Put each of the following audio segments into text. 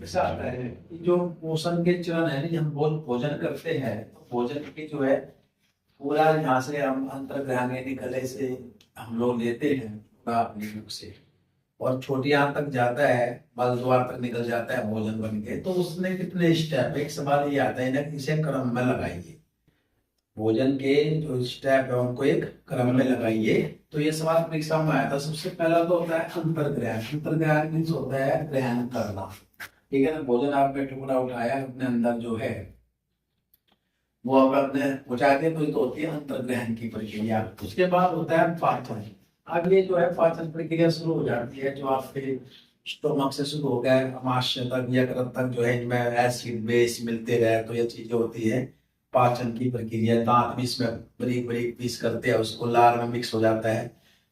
ऐसा आता है कि जो पोषण के चरण है, हम बहुत भोजन करते हैं तो भोजन की जो है पूरा यहाँ से हम अंतर्ग्रहणीय गले से हम लोग लेते हैं पूरा अपने मुख से, और छोटी आंत तक जाता है, मल द्वार तक निकल जाता है भोजन बन के। तो उसमें कितने स्टेप, एक सवाल ये आता है ना, इसे क्रम में लगाइए। भोजन के जो स्टेप है उनको एक क्रम में लगाइए। तो ये सवाल परीक्षा में आया था। सबसे पहला तो होता है अंतर्ग्रहण। अंतर्ग्रहण मीन्स होता है ग्रहण करना, ठीक है ना। भोजन आपने टुकड़ा उठाया, अपने अंदर जो है वो आप अपने पहुंचाते, तो होती है अंतर्ग्रहण की प्रक्रिया। उसके बाद होता है पाचन। अब ये जो है पाचन प्रक्रिया शुरू हो जाती है, जो आपके स्टोमक से शुरू हो गया आमाशय तक, यकृत तक जो है इनमें एसिड बेस मिलते रहे, तो ये चीजें होती है पाचन की प्रक्रिया। दांत भी इसमें बारीक बारीक पीस करते हैं, उसको लार में मिक्स हो जाता है,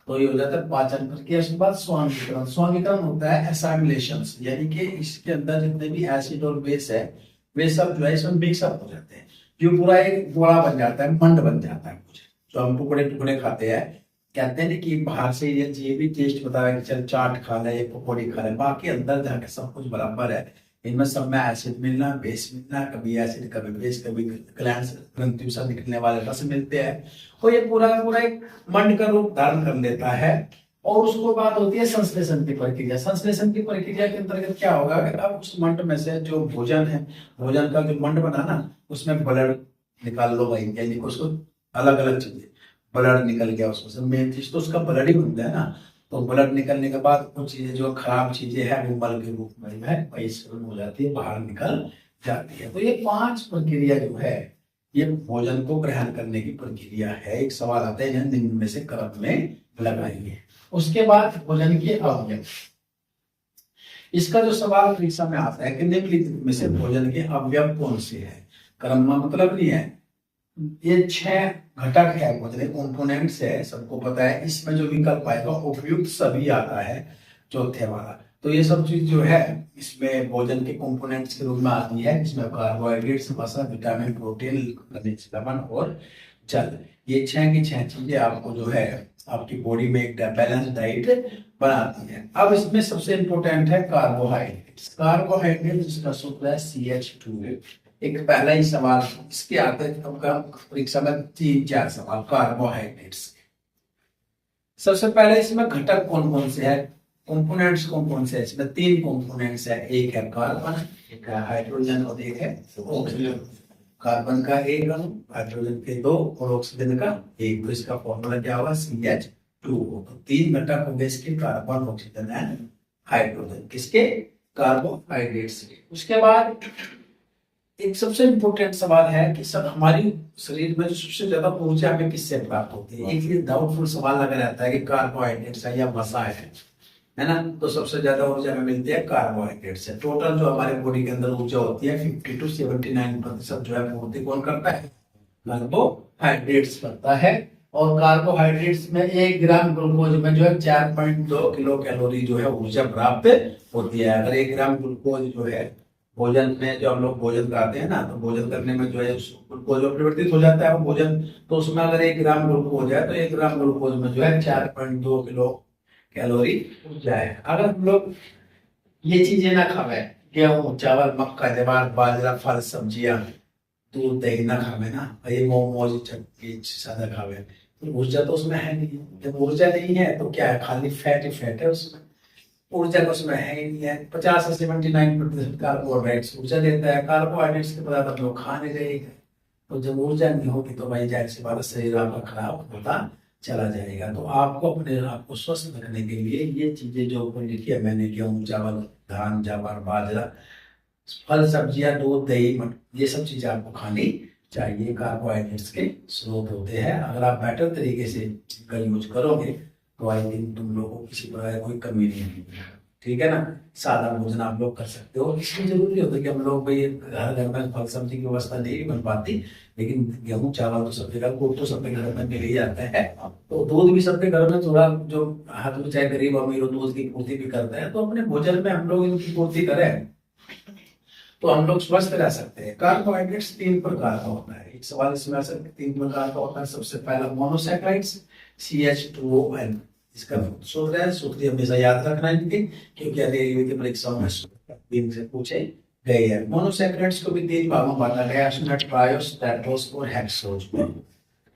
तो ये हो जाता है पाचन प्रक्रिया। उसके बाद स्वांगीकरण। स्वांगीकरण होता है एसाइमुलेशन, यानी कि इसके अंदर जितने भी एसिड और बेस है वे सब जो है इसमें मिक्सअप हो जाते हैं, जो पूरा एक गोला बन जाता है, मंड बन जाता है कुछ, जो हम टुकड़े टुकड़े खाते हैं। कहते हैं ना कि बाहर से ये भी टेस्ट बता रहा है कि चल चाट खा ले, पकौड़ी खा ले, बाकी अंदर जाके सब कुछ बराबर है। इनमें सब में एसिड मिलना, बेस मिलना, कभी एसिड कभी बेस, कभी ग्लैंड ग्रंथियों से निकलने वाले रस मिलते हैं, तो ये पूरा का पूरा एक मंड का रूप धारण कर लेता है। और उसको बाद होती है संश्लेषण की प्रक्रिया। संश्लेषण की प्रक्रिया के अंतर्गत क्या होगा कि अब उस मंड में से जो भोजन है, भोजन का जो मंड बना ना, उसमें ब्लड निकाल लो भाई, यानी कि उसको अलग अलग चीजें, ब्लड निकल गया उसमें, मेन चीज तो उसका ब्लड ही बनता है ना। तो ब्लड निकलने के बाद कुछ चीजें जो खराब चीजें हैं वो मल के रूप में है बहिष्करण हो जाती है, बाहर निकल जाती है। तो ये 5 प्रक्रिया जो है ये भोजन को ग्रहण करने की प्रक्रिया है। एक सवाल आता है निम्न में से क्रम में लगाइए। उसके बाद भोजन के अवयव। इसका जो सवाल परीक्षा में आता है कि निम्नलिखित में से भोजन के अवयव कौन से हैं, क्रम में मतलब नहीं है। ये 6 घटक है, भोजन कंपोनेंट्स है, सबको पता है। इसमें जो विकल्प आएगा उपयुक्त सभी आता है चौथे वाला। तो ये सब चीज जो है इसमें भोजन के कंपोनेंट्स के रूप में आती है, जिसमें कार्बोहाइड्रेट्स, वसा, विटामिन, प्रोटीन, खनिज लवण और जल। ये 6 की 6 चीजें आपको जो है आपकी बॉडी में एक बैलेंस डाइट बनाती है। अब इसमें सबसे इंपॉर्टेंट है कार्बोहाइड्रेट्स। कार्बोहाइड्रेट जिसका सूत्र है CH2। एक पहला ही सवाल इसके आते हैं कम कम परीक्षा में 3-4 सवाल कार्बोहाइड्रेट्स। सबसे पहले इसमें घटक कौन कौन से है, कंपोनेंट्स कौन कौन से है। इसमें 3 कंपोनेंट्स है, एक है कार्बन, एक है हाइड्रोजन और एक है ऑक्सीजन। कार्बन का एक अणु, हाइड्रोजन के 2 और ऑक्सीजन का 1। तो इसका फॉर्मूला क्या होगा CH2। तो 3 घटक होंगे इसके, कार्बन, ऑक्सीजन एंड हाइड्रोजन, किसके, कार्बोहाइड्रेट्स के। उसके बाद एक सबसे इंपॉर्टेंट सवाल है कि सब हमारी शरीर में जो सबसे ज्यादा ऊर्जा हमें किससे प्राप्त होती है। एक ये डाउटफुल सवाल लगा रहता है कि कार्बोहाइड्रेट्स है या वसा है ना। तो सबसे ज्यादा ऊर्जा हमें मिलती है कार्बोहाइड्रेट से। टोटल जो हमारे बॉडी के अंदर ऊर्जा होती है 50 to 79% जो है पूर्ति कौन करता है, कार्बोहाइड्रेट्स करता है। और कार्बोहाइड्रेट्स में 1 ग्राम ग्लूकोज में जो है 4.2 किलो कैलोरी जो है ऊर्जा प्राप्त होती है। अगर 1 ग्राम ग्लूकोज जो है भोजन में, जो हम लोग भोजन करते हैं ना, तो भोजन करने में जो है ग्लूकोज परिवर्तित हो जाता है वो भोजन, तो उसमें अगर 1 ग्राम ग्लूकोज है तो 1 ग्राम ग्लूकोज में जो है 4.2 किलो कैलोरी ऊर्जा है। अगर हम लोग ये चीजें ना खावे, गेहूं, चावल, मक्का, ज्वार, बाजरा, फल, सब्जियां, दूध, दही ना खावे ना, ये मोमोज, चटनी सादा खावे, तो ऊर्जा तो उसमें है नहीं। जब ऊर्जा नहीं है तो क्या है, खाली फैट ही फैट है उसमें, ऊर्जा को उसमें है ही नहीं है। 50 से 79% कार्बोहाइड्रेट्स ऊर्जा देता है। कार्बोहाइड्रेट्स के पदार्थ हम लोग खा नहीं रहे, तो जब ऊर्जा नहीं होगी तो भाई जाहिर सी बात शरीर आपका खराब होता चला जाएगा। तो आपको अपने आप को स्वस्थ रखने के लिए ये चीजें जो लिखी है मैंने, गेहूं, चावल, धान, ज्वार, बाजरा, फल, सब्जियां, दूध, दही, ये सब चीजें आपको खानी चाहिए। कार्बोहाइड्रेट्स के स्रोत होते हैं। अगर आप बेटर तरीके से इनका यूज करोगे तो आई थिंक तुम लोगों को किसी प्रकार कोई कमी नहीं होगी, ठीक है ना। सादा भोजन आप लोग कर सकते हो। इसमें जरूरी होता है कि हम लोग भाई घर घर में फल सब्जी की व्यवस्था नहीं बन पाती, लेकिन गेहूं, चावल तो सब जगह, गुड़ तो सबके घर में मिल ही जाता है। तो दूध भी सबके घर में, थोड़ा जो हाथ में चाहे गरीब अमीर हो दूध की पूर्ति भी करता है, तो अपने भोजन में हम लोग इनकी पूर्ति करें तो हम लोग स्वस्थ रह सकते हैं। कार्बोहाइड्रेट्स 3 प्रकार का होता है। एक सवाल इसमें 3 प्रकार का होता है। सबसे पहला मोनोसैकेराइड्स CH2ON, इसका सूत्र है, सूत्र हमेशा याद रखना है इनके, क्योंकि रेलवे की परीक्षाओं में दिन से पूछे गए हैं। मोनोसैकेराइड्स को भी 3 भागों में बांटा गया है, ट्रायोस, टेट्रोस और हेक्सोस में।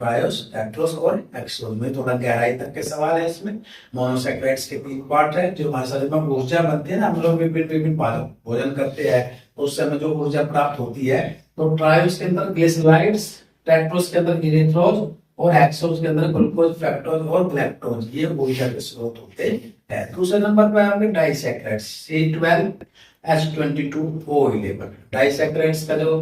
ट्रायोस, टेट्रोस और हेक्सोस में थोड़ा गहराई तक के सवाल है इसमें। मोनोसैकेराइड्स के 3 पार्ट है। जो हमारे शरीर में ऊर्जा बनती है ना, हम लोग विभिन्न भोजन करते हैं तो उससे हमें जो ऊर्जा प्राप्त होती है, तो ट्रायोस के अंदर ग्लिसराइड्स, टेट्रोस के अंदर इरिथ्रोज और हेक्सोस के अंदर ग्लूकोज, फ्रक्टोज और गैलेक्टोज, ये ऊर्जा के स्रोत होते हैं। दूसरे नंबर पर आएंगे डाइसैकेराइड्स, C12 H22O11। डाइसैकेराइड्स का जो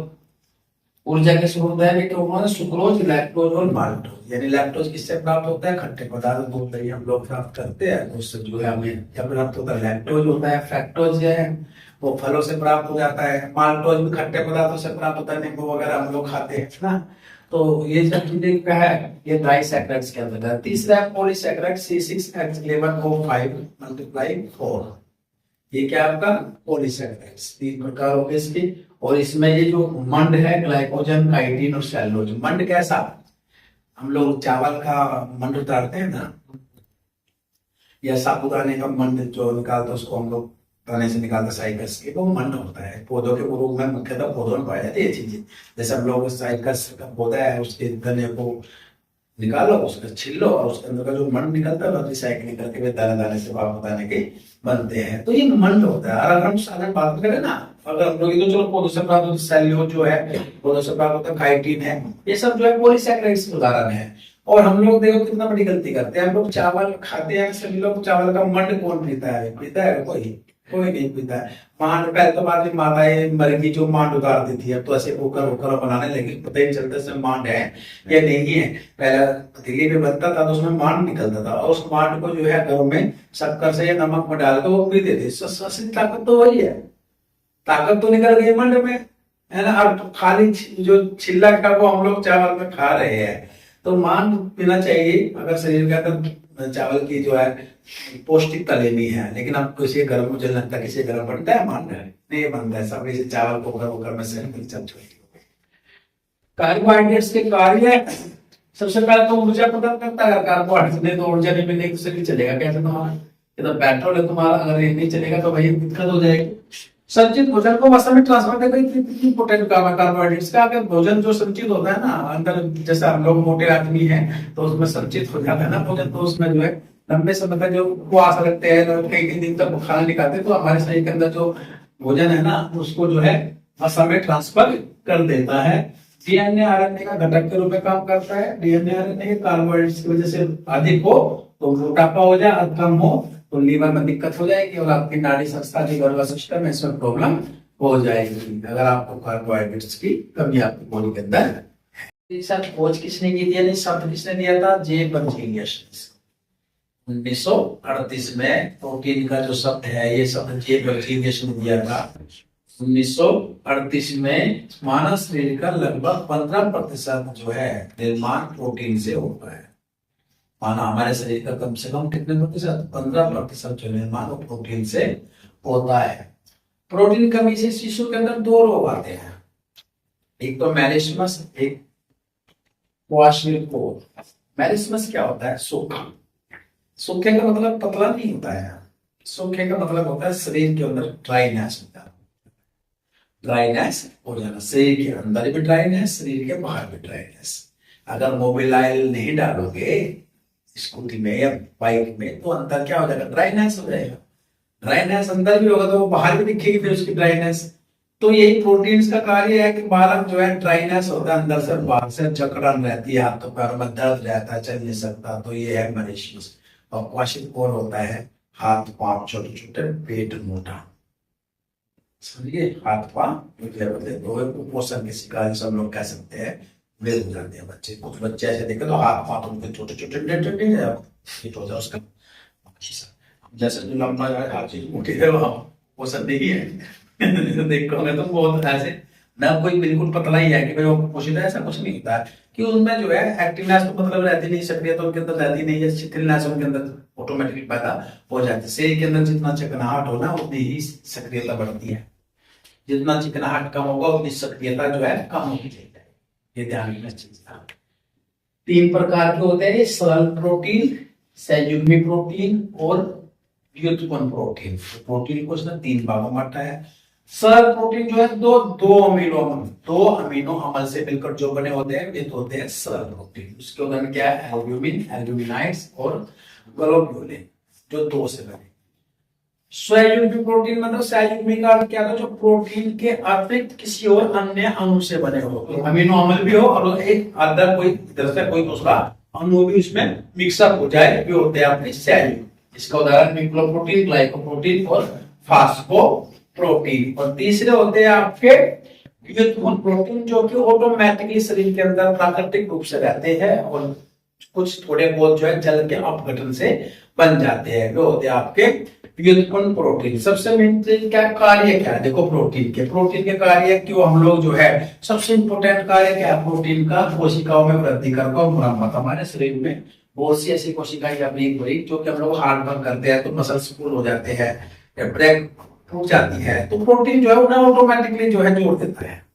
ऊर्जा के स्रोत है वे तो सुक्रोज, लैक्टोज और माल्टोज। यानी लैक्टोज किससे प्राप्त होता है? खट्टे पदार्थ, दूध दही हम लोग प्राप्त करते हैं, उससे जो है हमें क्या प्राप्त होता है? लैक्टोज होता है। फ्रक्टोज जो है वो फलों से प्राप्त हो जाता है। माल्टोज भी खट्टे पदार्थों से प्राप्त होता है, नींबू वगैरह हम लोग खाते हैं ना। तो ये सब चीजें क्या है, ये डाइसैकेराइड्स के अंदर है। तीसरा है पॉलीसैकेराइड, C6H11O5 × 4। ये क्या आपका पॉलीसैकेराइड्स 3 प्रकार हो गए इसके। और इसमें ये जो मंड है, ग्लाइकोजन, काइटिन और सेलुलोज। मंड कैसा? हम लोग चावल का मंड उतारते हैं ना, या साबुदाने का मंड जो निकालते हैं उसको हम लोग तने से निकालते साइकस के, वो मंड होता है। पौधों के रूप में मुख्यतः पौधों में पाई जाती है ये चीजें। जैसे हम लोग साइकस का पौधा है, उसके तने को निकालो, उसका छिल लो और उसके अंदर का जो मंड निकलता है रिसाइकलिंग करके वे दाने दाने से साबुदाने के बनते हैं। तो ये मंड होता है। अगर हम साधारण बात करें ना, अगर हम लोग तो चलो पौधों से प्राप्त होता है, सेल्यूलोज जो है पौधों से प्राप्त होता है, काइटिन है, ये सब जो है पॉलीसैकेराइड्स के उदाहरण है। और हम लोग देखो कितना बड़ी गलती करते हैं, हम लोग चावल खाते हैं, सभी लोग चावल का मंड कौन पीता है? पीता है कोई नहीं पीता है। मांड पहले तो बाद में माताएं मरगी जो मांड उतारती थी, अब तो ऐसे कुकर वुकर बनाने लगी, पता ही चलता से मांड है या नहीं है। पहले पतीली में बनता था तो उसमें मांड निकलता था, और उस मांड को जो है घरों में शक्कर से या नमक में डाल के वो पीते थे। असली ताकत तो वही है, ताकत तो निकल गई मंड में, है ना। अब तो खाली जो छिल्ला का वो हम लोग चावल में खा रहे हैं। तो मांड पीना चाहिए अगर शरीर के अंदर चावल की जो है पौष्टिकता लेनी है। लेकिन अब किसी घर में मुझे लगता है किसी घर में बनता है मांड? नहीं बनता है। सब इसे चावल को घर में से कार्बोहाइड्रेट्स के कार्य, सबसे पहले तो ऊर्जा प्रदान करता है। कार्बोहाइड्रेट नहीं तो ऊर्जा नहीं मिलेगी तो शरीर चलेगा कैसे तुम्हारा? ये तो पेट्रोल है तुम्हारा, अगर ये नहीं चलेगा तो भाई दिक्कत हो जाएगी। संचित भोजन को मसल में ट्रांसफर करने का इंपॉर्टेंट काम है कार्बोहाइड्रेट्स का। अगर भोजन जो संचित होता है ना अंदर, जैसे हम लोग मोटे आदमी हैं तो उसमें संचित हो जाता है ना भोजन, तो उसमें जो है लंबे समय तक जो उपवास रखते हैं, कई दिन तक खाना नहीं खाते, तो हमारे शरीर के अंदर जो भोजन है ना उसको जो है मसल में ट्रांसफर कर देता है। डीएनए आरएनए का घटक के रूप में काम करता है। डीएनए आरएनए कार्बोहाइड्रेट्स की वजह से अधिक हो तो मोटापा हो जाए, और कम हो तो लीवर में दिक्कत हो जाएगी, और आपकी नाड़ी संस्था, लीवर का सिस्टम है, इसमें प्रॉब्लम हो जाएगी अगर आपको कार्बोहाइड्रेट्स की कमी आपकी बॉडी के अंदर है। सर खोज किसने की थी, शब्द किसने दिया था? जे बर्जीलियस। 1938 में प्रोटीन का जो शब्द है ये शब्द जे बर्जीलियस ने दिया था। 1938 में मानव शरीर का लगभग 15% जो है निर्माण प्रोटीन से होता है। माना हमारे शरीर का कम से कम कितने प्रतिशत? 15% जो निर्माण प्रोटीन से होता है। प्रोटीन कमी से शिशु के अंदर 2 रोग आते हैं, एक तो मेलिस्मस, एक क्वाशीलकोर। मेलिस्मस क्या होता है? सूखा। सूखे का मतलब पतला नहीं होता है, सूखे का मतलब होता है शरीर के अंदर ड्राइनेस होता है। ड्राइनेस हो जाना, शरीर के अंदर भी ड्राइनेस, शरीर के बाहर भी ड्राइनेस। अगर मोबाइल ऑयल नहीं डालोगे स्कूटी में या बाइक में तो अंदर क्या हो जाएगा? ड्राइनेस हो जाएगा। ड्राइनेस अंदर भी होगा तो वो बाहर भी दिखेगी फिर उसकी ड्राइनेस। तो यही प्रोटीन्स का कार्य है कि बालक जो है ड्राइनेस होता है अंदर से, बाहर से जकड़न रहती है, हाथों पैरों में दर्द रहता है, चल नहीं सकता, तो ये है मेलिस्मस। और क्वाशीलकोर होता है हाथ पांव छोटे छोटे, पेट मोटा। समझिए, हाथ पांव पतले पतले, तो कुपोषण के शिकार सब लोग कह सकते हैं, वे हो जाते हैं बच्चे। कुछ बच्चे ऐसे देखे तो हाथ पांव उनके छोटे छोटे फिट हो जाए उसका। जैसे जो लंबा जाए हर चीज मोटी है वो सब नहीं है। देखोगे तो बहुत ऐसे ना, कोई बिल्कुल पतला ही है कि भाई वो पोषित है, ऐसा कुछ नहीं होता है। कि उनमें जो है एक्टिवनेस तो मतलब रहती नहीं, सक्रियता उनके अंदर रहती नहीं है, शिथिलनेस उनके अंदर ऑटोमेटिकली पैदा हो जाती है। शरीर के अंदर जितना चिकनाहट हो ना उतनी ही सक्रियता बढ़ती है, जितना चिकनाहट कम होगा उतनी सक्रियता जो है कम होगी। ये ध्यान रखना चीज था। 3 प्रकार के होते हैं सरल प्रोटीन, संयुग्मी प्रोटीन और व्युत्पन्न प्रोटीन। प्रोटीन को इसने 3 भागों में बांटा है। सरल प्रोटीन जो है दो अमीनो अम्ल से मिलकर जो बने होते हैं वे तो होते हैं सरल प्रोटीन। उसके उदाहरण क्या है? एल्ब्यूमिन, एल्ब्यूमिनाइड्स और ग्लोब्यूलिन, जो 2 से बने। संयुग्मी प्रोटीन मतलब संयुग्मी का अर्थ क्या था? जो प्रोटीन के अतिरिक्त किसी और अन्य अणु से बने हो, अमीनो अम्ल भी हो और एक अदर कोई इधर से कोई दूसरा अणु भी उसमें मिक्सअप हो जाए, वे होते हैं आपके संयुग्मी। इसका उदाहरण न्यूक्लियोप्रोटीन, ग्लाइकोप्रोटीन और फास्फोप्रोटीन। और तीसरे होते हैं आपके व्युत्पन्न प्रोटीन, जो कि ऑटोमेटिकली शरीर के अंदर प्राकृतिक रूप से रहते हैं और कुछ थोड़े बहुत जो है जल के अपघटन से बन जाते हैं, वो होते हैं आपके व्युत्पन्न प्रोटीन। सबसे मेन क्या कार्य क्या है? देखो प्रोटीन के कार्य क्यों हम लोग जो है सबसे इंपॉर्टेंट कार्य क्या है प्रोटीन का? कोशिकाओं में वृद्धि करना और मरम्मत। हमारे शरीर में बहुत सी ऐसी कोशिकाएं अपनी बड़ी जो कि हम लोग हार्ड वर्क करते हैं तो मसल्स फुल हो जाते हैं, ब्रेक टूट जाती है, तो प्रोटीन जो है उन्हें ऑटोमेटिकली जो है जोड़ देता है।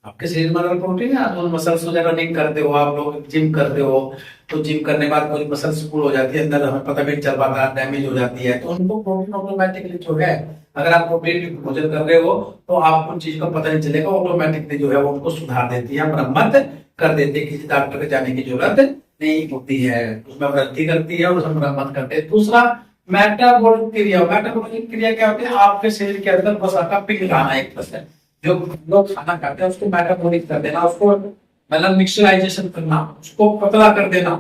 आपके शरीर में अगर प्रोटीन है तो मसल्स जो रनिंग करते हो, आप लोग जिम करते हो तो जिम करने के बाद कोई मसल्स फुल हो जाती है, अंदर हमें पता भी नहीं चल पाता, डैमेज हो जाती है, तो उनको प्रोटीन ऑटोमेटिकली जो है, अगर आप प्रोटीन भोजन कर रहे हो तो आपको उन चीज का पता नहीं चलेगा, ऑटोमेटिकली जो है वो उनको सुधार देती है, मरम्मत कर देती है, किसी डॉक्टर के जाने की जरूरत नहीं होती है, उसमें वृद्धि करती है और उसमें मरम्मत करते हैं। दूसरा मेटाबॉलिक क्रिया क्या होती है? आपके शरीर के अंदर वसा का पिघलाना, एक तरह से जो लोग खाना खाते हैं उसको मेटाबॉलिक कर देना, उसको मतलब मिक्सचराइजेशन करना, उसको पतला कर देना,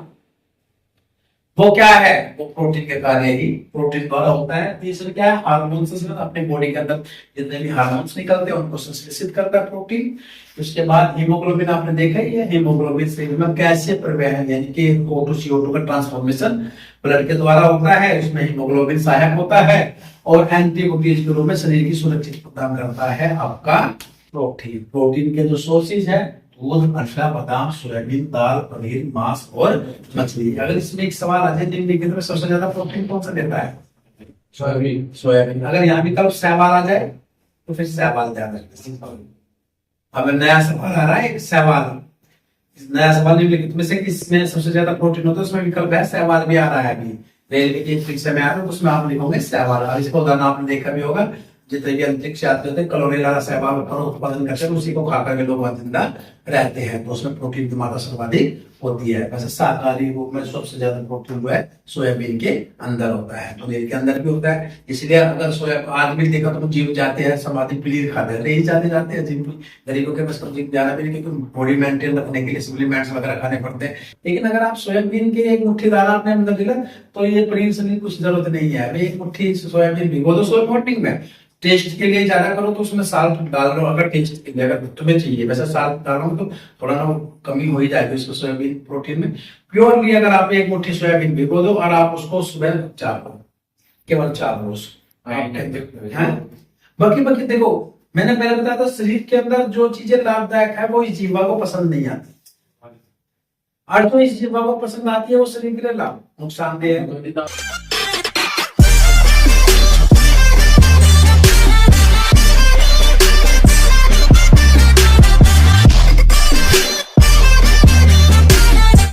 वो क्या है? वो प्रोटीन के कार्य ही प्रोटीन द्वारा होता है। तीसरा क्या है? हार्मोन से अपने बॉडी के अंदर जितने भी हार्मोन्स निकलते हैं उनको संश्लेषित करता है प्रोटीन। उसके बाद हीमोग्लोबिन आपने देखा ही है, हीमोग्लोबिन शरीर में कैसे परिवहन यानी कि O2 CO2 का ट्रांसफॉर्मेशन ब्लड के द्वारा होता है, उसमें हीमोग्लोबिन सहायक होता है और एंटीबॉडीज के रूप में शरीर की सुरक्षित प्रदान करता है आपका प्रोटीन। प्रोटीन के जो सोर्सेज है दूध, अंडा, बादाम, सोयाबीन, दाल, पनीर, मांस और मछली। अगर इसमें एक सवाल आ जाए निम्नलिखित में सबसे ज्यादा प्रोटीन कौन सा देता है? सोयाबीन। अगर यहाँ भी कल सवाल आ जाए तो फिर सवाल ज्यादा। अब नया सवाल आ रहा है, एक सवाल, नया सवाल निम्नलिखित में से किसमें सबसे ज्यादा प्रोटीन होता है? उसमें विकल्प है, सवाल भी आ रहा है अभी रेलवे की परीक्षा में आ रहा है, उसमें आप लिखोगे सवाल। इसका उदाहरण आपने देखा भी होगा, जितने भी अंतरिक्ष यात्री होते हैं कैलोरी वाला सहवाल उत्पादन करते हैं, उसी को खाकर के लोग जिंदा रहते हैं, तो उसमें प्रोटीन की मात्रा सर्वाधिक होती है। वैसे शाकाहारी रूप में सबसे ज्यादा प्रोटीन जो है सोयाबीन के अंदर होता है, पनीर के अंदर भी होता है। इसलिए अगर सोयाबीन आदमी देखा तो जिम जाते हैं, समाधि पनीर खाते हैं, नहीं जाते हैं जिम, गरीबों के पास जिम जाना भी नहीं, क्योंकि बॉडी मेंटेन रखने के लिए सप्लीमेंट्स वगैरह खाने पड़ते हैं। लेकिन अगर आप सोयाबीन के एक मुट्ठी दाना अपने अंदर दिला तो ये पनीर से कुछ जरूरत नहीं है, एक मुट्ठी सोयाबीन भिगो दो सोया मॉर्निंग में, टेस्ट के लिए ज्यादा करो तो उसमें साल्ट डाल रहे हो, अगर टेस्ट के लिए अगर तुम्हें चाहिए, वैसे साल्ट डाल रहा हूँ तो थोड़ा ना कमी हो ही जाएगी उसको सोयाबीन प्रोटीन में। प्योरली अगर आप एक मुट्ठी सोयाबीन भिगो दो और आप उसको सुबह चारो, केवल 4 रोज, बाकी देखो मैंने पहले बताया था शरीर के अंदर जो चीजें लाभदायक है वो इस जीवा को पसंद नहीं आती, और जो इस जीवा को पसंद आती है वो शरीर के लिए लाभ नुकसानदेह है।